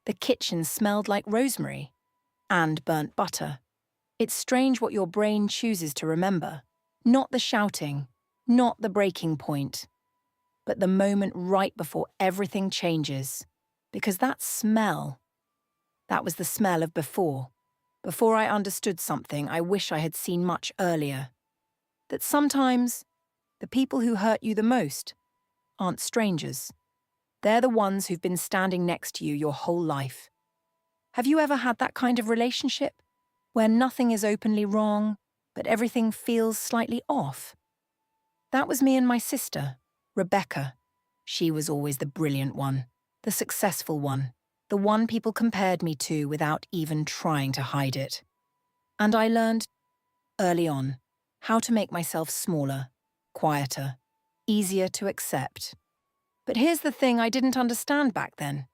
The kitchen smelled like rosemary and burnt butter. It's strange what your brain chooses to remember. Not the shouting, not the breaking point, but the moment right before everything changes. Because that smell, that was the smell of before. Before I understood something I wish I had seen much earlier. That sometimes the people who hurt you the most aren't strangers. They're the ones who've been standing next to you your whole life. Have you ever had that kind of relationship? Where nothing is openly wrong, but everything feels slightly off? That was me and my sister, Rebecca. She was always the brilliant one, the successful one, the one people compared me to without even trying to hide it. And I learned, early on, how to make myself smaller, quieter, easier to accept. But here's the thing I didn't understand back then.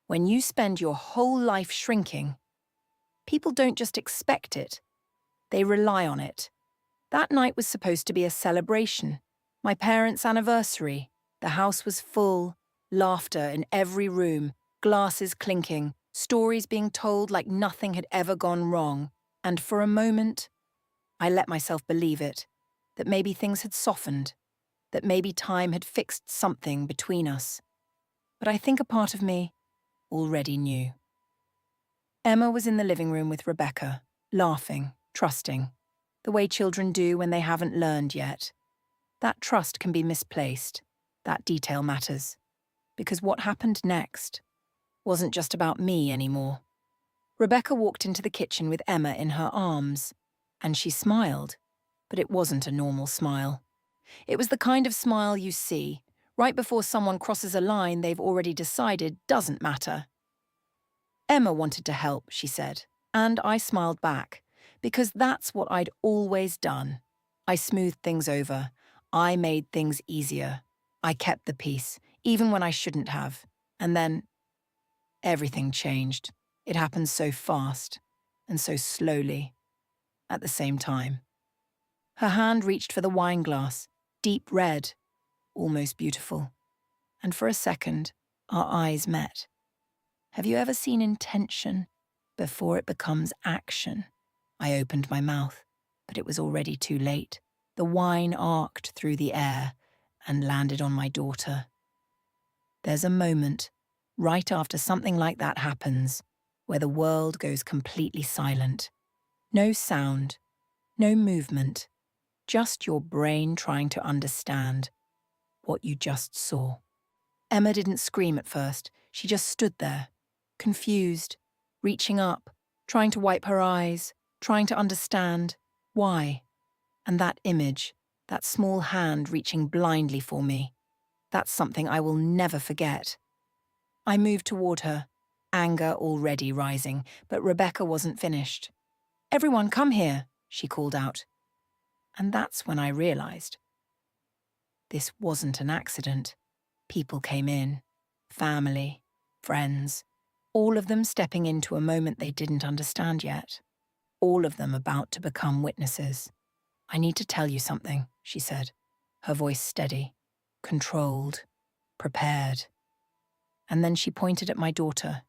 When you spend your whole life shrinking, people don't just expect it, they rely on it. That night was supposed to be a celebration. My parents' anniversary. The house was full, laughter in every room, glasses clinking, stories being told like nothing had ever gone wrong. And for a moment, I let myself believe it, that maybe things had softened, that maybe time had fixed something between us. But I think a part of me already knew. Emma was in the living room with Rebecca, laughing, trusting, the way children do when they haven't learned yet. That trust can be misplaced. That detail matters. Because what happened next wasn't just about me anymore. Rebecca walked into the kitchen with Emma in her arms, and she smiled, but it wasn't a normal smile. It was the kind of smile you see right before someone crosses a line they've already decided doesn't matter. Emma wanted to help, she said, and I smiled back, because that's what I'd always done. I smoothed things over. I made things easier. I kept the peace, even when I shouldn't have. And then everything changed. It happened so fast and so slowly at the same time. Her hand reached for the wine glass, deep red, almost beautiful. And for a second, our eyes met. Have you ever seen intention before it becomes action? I opened my mouth, but it was already too late. The wine arced through the air and landed on my daughter. There's a moment, right after something like that happens, where the world goes completely silent. No sound, no movement, just your brain trying to understand what you just saw. Emma didn't scream at first. She just stood there, confused, reaching up, trying to wipe her eyes, trying to understand why. And that image, that small hand reaching blindly for me, that's something I will never forget. I moved toward her, anger already rising, but Rebecca wasn't finished. "Everyone, come here," she called out. And that's when I realized. This wasn't an accident. People came in, family, friends, all of them stepping into a moment they didn't understand yet. All of them about to become witnesses. "I need to tell you something," she said, her voice steady, controlled, prepared. And then she pointed at my daughter.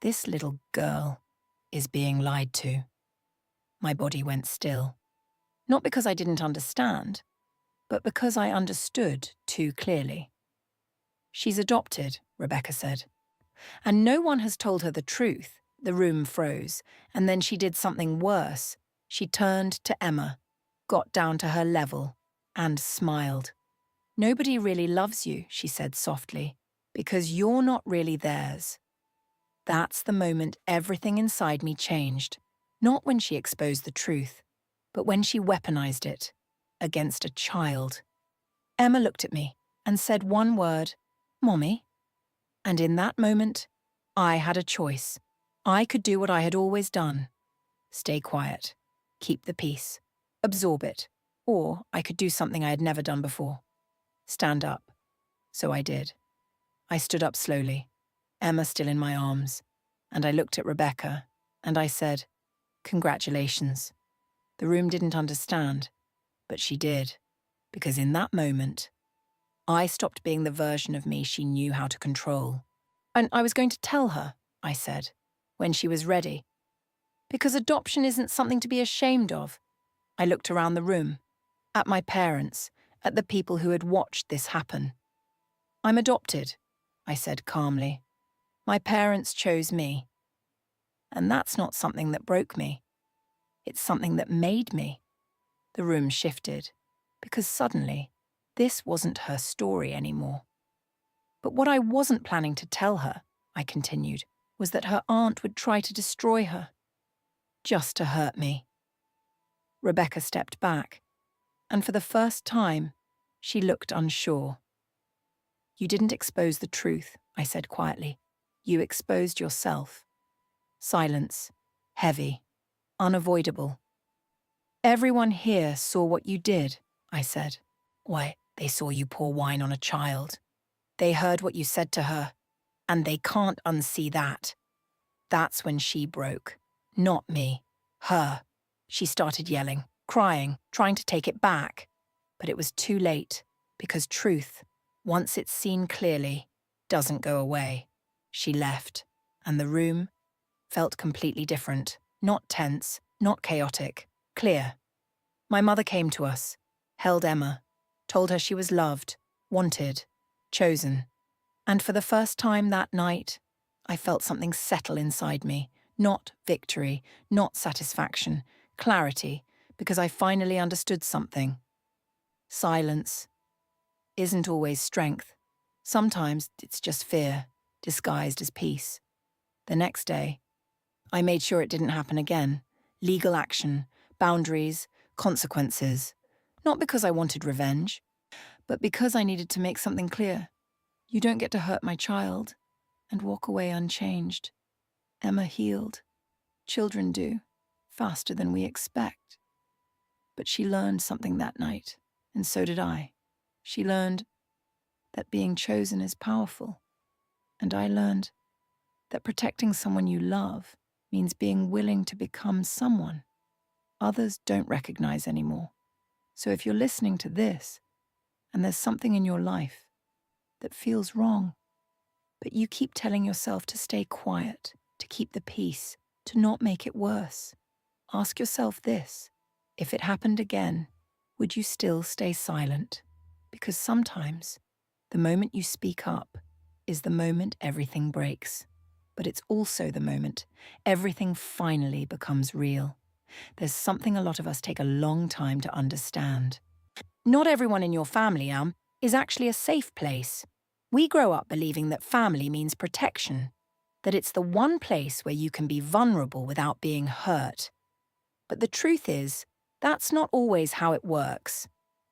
"This little girl is being lied to." My body went still. Not because I didn't understand, but because I understood too clearly. "She's adopted," Rebecca said. "And no one has told her the truth." The room froze, and then she did something worse. She turned to Emma, got down to her level, and smiled. "Nobody really loves you," she said softly, "because you're not really theirs." That's the moment everything inside me changed. Not when she exposed the truth, but when she weaponized it against a child. Emma looked at me and said one word, "Mommy." And in that moment, I had a choice. I could do what I had always done. Stay quiet, keep the peace, absorb it. Or I could do something I had never done before. Stand up. So I did. I stood up slowly, Emma still in my arms, and I looked at Rebecca, and I said, "Congratulations." The room didn't understand, but she did, because in that moment, I stopped being the version of me she knew how to control. And I was going to tell her, I said, when she was ready. Because adoption isn't something to be ashamed of. I looked around the room, at my parents, at the people who had watched this happen. I'm adopted, I said calmly. My parents chose me. And that's not something that broke me. It's something that made me. The room shifted, because suddenly, this wasn't her story anymore. But what I wasn't planning to tell her, I continued, was that her aunt would try to destroy her, just to hurt me. Rebecca stepped back, and for the first time, she looked unsure. You didn't expose the truth, I said quietly. You exposed yourself. Silence, heavy, unavoidable. Everyone here saw what you did, I said. Why, they saw you pour wine on a child. They heard what you said to her, and they can't unsee that. That's when she broke. Not me. Her. She started yelling, crying, trying to take it back. But it was too late, because truth, once it's seen clearly, doesn't go away. She left, and the room felt completely different. Not tense, not chaotic, clear. My mother came to us, held Emma, told her she was loved, wanted, chosen. And for the first time that night, I felt something settle inside me. Not victory, not satisfaction, clarity, because I finally understood something. Silence isn't always strength. Sometimes it's just fear, disguised as peace. The next day, I made sure it didn't happen again. Legal action, boundaries, consequences. Not because I wanted revenge, but because I needed to make something clear. You don't get to hurt my child and walk away unchanged. Emma healed. Children do, faster than we expect. But she learned something that night, and so did I. She learned that being chosen is powerful. And I learned that protecting someone you love means being willing to become someone others don't recognize anymore. So if you're listening to this, and there's something in your life that feels wrong, but you keep telling yourself to stay quiet, to keep the peace, to not make it worse, ask yourself this: if it happened again, would you still stay silent? Because sometimes the moment you speak up is the moment everything breaks. But it's also the moment everything finally becomes real. There's something a lot of us take a long time to understand. Not everyone in your family, is actually a safe place. We grow up believing that family means protection, that it's the one place where you can be vulnerable without being hurt. But the truth is, that's not always how it works.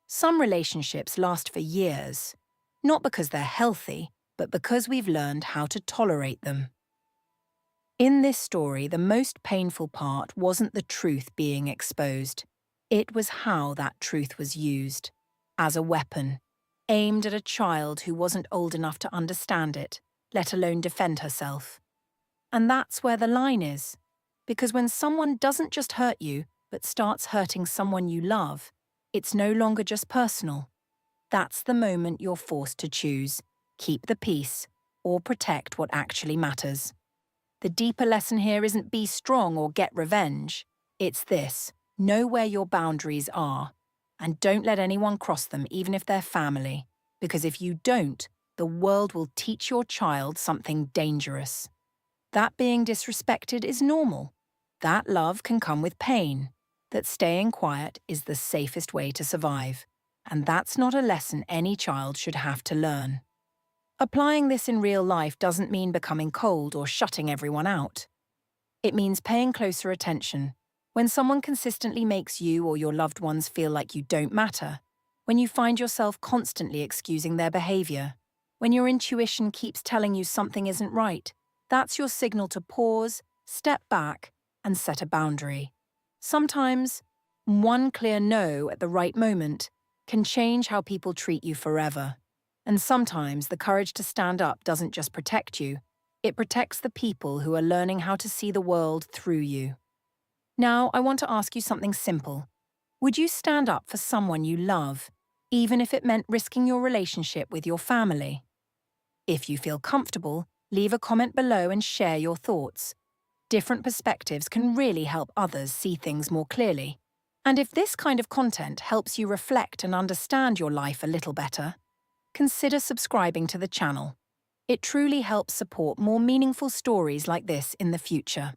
Some relationships last for years, not because they're healthy, but because we've learned how to tolerate them. In this story, the most painful part wasn't the truth being exposed. It was how that truth was used. As a weapon, aimed at a child who wasn't old enough to understand it, let alone defend herself. And that's where the line is. Because when someone doesn't just hurt you, but starts hurting someone you love, it's no longer just personal. That's the moment you're forced to choose: keep the peace or protect what actually matters. The deeper lesson here isn't be strong or get revenge. It's this: know where your boundaries are, and don't let anyone cross them, even if they're family. Because if you don't, the world will teach your child something dangerous. That being disrespected is normal. That love can come with pain. That staying quiet is the safest way to survive. And that's not a lesson any child should have to learn. Applying this in real life doesn't mean becoming cold or shutting everyone out. It means paying closer attention. When someone consistently makes you or your loved ones feel like you don't matter, when you find yourself constantly excusing their behavior, when your intuition keeps telling you something isn't right, that's your signal to pause, step back, and set a boundary. Sometimes, one clear no at the right moment can change how people treat you forever. And sometimes the courage to stand up doesn't just protect you, it protects the people who are learning how to see the world through you. Now, I want to ask you something simple. Would you stand up for someone you love, even if it meant risking your relationship with your family? If you feel comfortable, Leave a comment below and share your thoughts. Different perspectives can really help others see things more clearly. And if this kind of content helps you reflect and understand your life a little better, consider subscribing to the channel. It truly helps support more meaningful stories like this in the future.